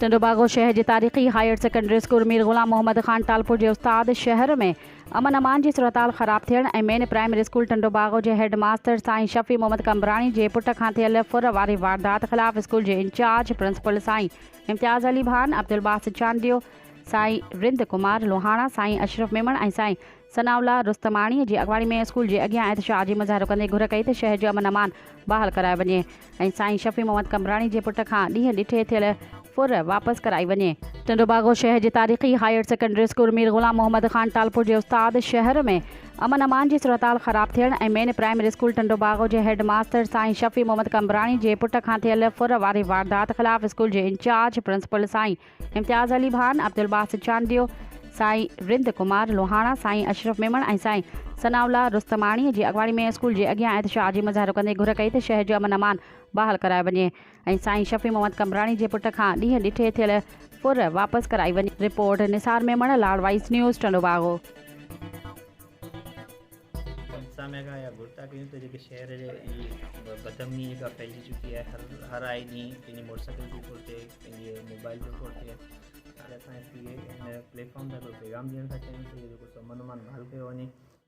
टंडोबागो शहर के तारीख़ी हायर सेकेंडरी स्कूल मीर ग़ुलाम मोहम्मद ख़ान टालपुर के उस्ताद शहर में अमन अमान की सूरत ख़राब थियण ऐं मेन प्राइमरी स्कूल टंडोबागो के हेड मास्टर साईं शफ़ी मोहम्मद कमरानी के पुट खां थियल फुर वारी वारदात ख़िलाफ़ स्कूल के इंचार्ज प्रिंसिपल साईं इम्तियाज़ अली भान, अब्दुल बासित चांडियो, साईं रिंद कुमार लोहाणा, साईं अशरफ मेमण ऐं साईं सनाउल्ला रुस्तमाणी की अगवाणी में स्कूल के अॻियां एहतजाज जी मुज़ाहिरो कंदे घुर कई त शहर जो अमन अमान बहाल करायो वञे ऐं साईं शफ़ी मोहम्मद कमरानी के पुट खां ॾींहं ॾिठे थियल फुर वापस कराई वञे। टंडोबागो शहर के तारीख़ी हायर सेकेंडरी स्कूल मीर ग़ुलाम मोहम्मद ख़ान टालपुर के उस्ताद शहर में अमन अमान की सूरत ख़राब थियण ऐं मेन प्राइमरी स्कूल टंडोबागो के हेड मास्टर साईं शफ़ी मोहम्मद कमरानी के पुट खां थियल फुर वारी वारदात ख़िलाफ़ स्कूल के इंचार्ज प्रिंसिपल साईं इम्तियाज़ अली भान, अब्दुल बासित चांडियो, साईं रिंद कुमार लोहाणा, साईं अशरफ मेमण ऐं साईं सनाउल्ला रुस्तमाणी की अगवाणी में स्कूल के अॻियां एहतजाज जी मुज़ाहिरो कंदे घुर कई त शहर जो अमन अमान बहाल करायो वञे ऐं साईं शफ़ी मोहम्मद कमरानी के पुट खां ॾींहं ॾिठे थियल फुर वापस कराई वञे। रिपोर्ट निसार मेमण, लाड़वाइस न्यूज़ टंडोबागो। साम्या या गुर्ता कयूं तो जेके शहर जे बदमनी जेका फैलिजी चुकी है हर आए ॾींहुं पंहिंजी मोटरसाइकिल ते थो थिए, पंहिंजे मोबाइल ते थो थिए। हाणे असां हिन प्लेटफॉर्म ते पैगाम ॾियण था चाहियूं त इहो जेको अमन अमान बहाल कयो वञे।